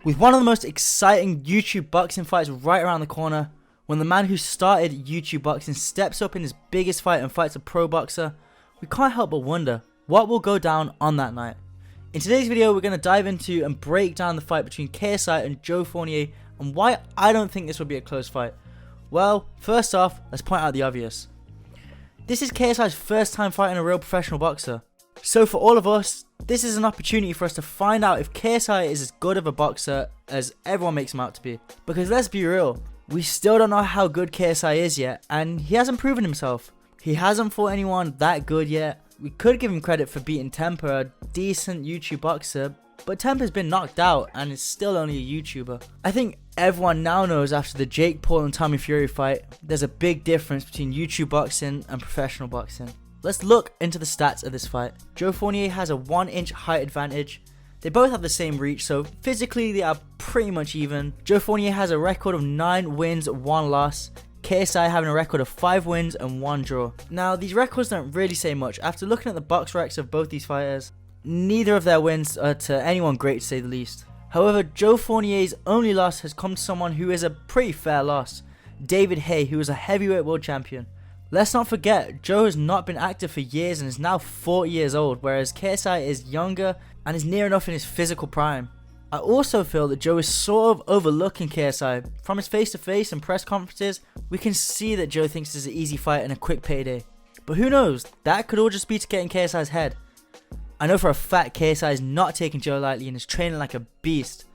With one of the most exciting YouTube boxing fights right around the corner, when the man who started YouTube boxing steps up in his biggest fight and fights a pro boxer, we can't help but wonder what will go down on that night. In today's video, we're going to dive into and break down the fight between KSI and Joe Fournier and why I don't think this will be a close fight. Well, first off, let's point out the obvious. This is KSI's first time fighting a real professional boxer. So for all of us, this is an opportunity for us to find out if KSI is as good of a boxer as everyone makes him out to be. Because let's be real, we still don't know how good KSI is yet, and he hasn't proven himself. He hasn't fought anyone that good yet. We could give him credit for beating Temper, a decent YouTube boxer, but Temper's been knocked out and is still only a YouTuber. I think everyone now knows after the Jake Paul and Tommy Fury fight, there's a big difference between YouTube boxing and professional boxing. Let's look into the stats of this fight. Joe Fournier has a 1-inch height advantage. They both have the same reach, so physically they are pretty much even. Joe Fournier has a record of 9 wins, 1 loss. KSI having a record of 5 wins and 1 draw. Now, these records don't really say much. After looking at the box recs of both these fighters, neither of their wins are to anyone great to say the least. However, Joe Fournier's only loss has come to someone who is a pretty fair loss, David Haye, who is a heavyweight world champion. Let's not forget, Joe has not been active for years and is now 40 years old, whereas KSI is younger and is near enough in his physical prime. I also feel that Joe is sort of overlooking KSI. From his face-to-face and press conferences, we can see that Joe thinks this is an easy fight and a quick payday. But who knows, that could all just be to get in KSI's head. I know for a fact KSI is not taking Joe lightly and is training like a beast.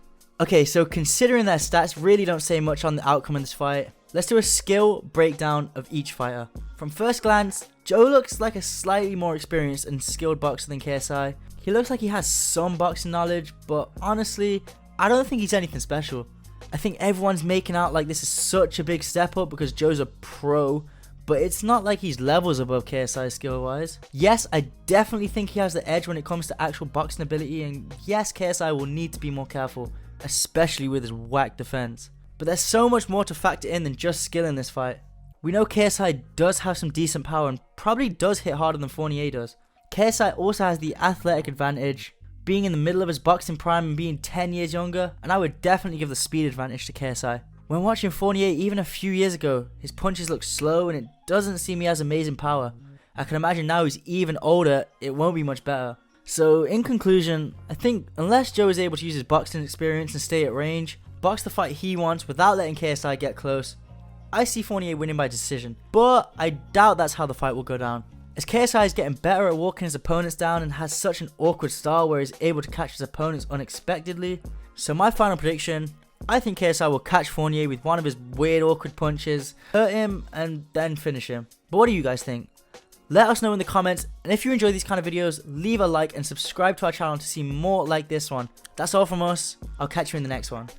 Okay, so considering their stats really don't say much on the outcome of this fight, let's do a skill breakdown of each fighter. From first glance, Joe looks like a slightly more experienced and skilled boxer than KSI. He looks like he has some boxing knowledge, but honestly, I don't think he's anything special. I think everyone's making out like this is such a big step up because Joe's a pro, but it's not like he's levels above KSI skill wise. Yes, I definitely think he has the edge when it comes to actual boxing ability, and yes, KSI will need to be more careful, especially with his whack defense. But there's so much more to factor in than just skill in this fight. We know KSI does have some decent power and probably does hit harder than Fournier does. KSI also has the athletic advantage, being in the middle of his boxing prime and being 10 years younger, and I would definitely give the speed advantage to KSI. When watching Fournier even a few years ago, his punches look slow and it doesn't seem he has amazing power. I can imagine now he's even older, it won't be much better. So in conclusion, I think unless Joe is able to use his boxing experience and stay at range, box the fight he wants without letting KSI get close, I see Fournier winning by decision, but I doubt that's how the fight will go down, as KSI is getting better at walking his opponents down and has such an awkward style where he's able to catch his opponents unexpectedly. So my final prediction, I think KSI will catch Fournier with one of his weird awkward punches, hurt him and then finish him. But what do you guys think? Let us know in the comments, and if you enjoy these kind of videos, leave a like and subscribe to our channel to see more like this one. That's all from us, I'll catch you in the next one.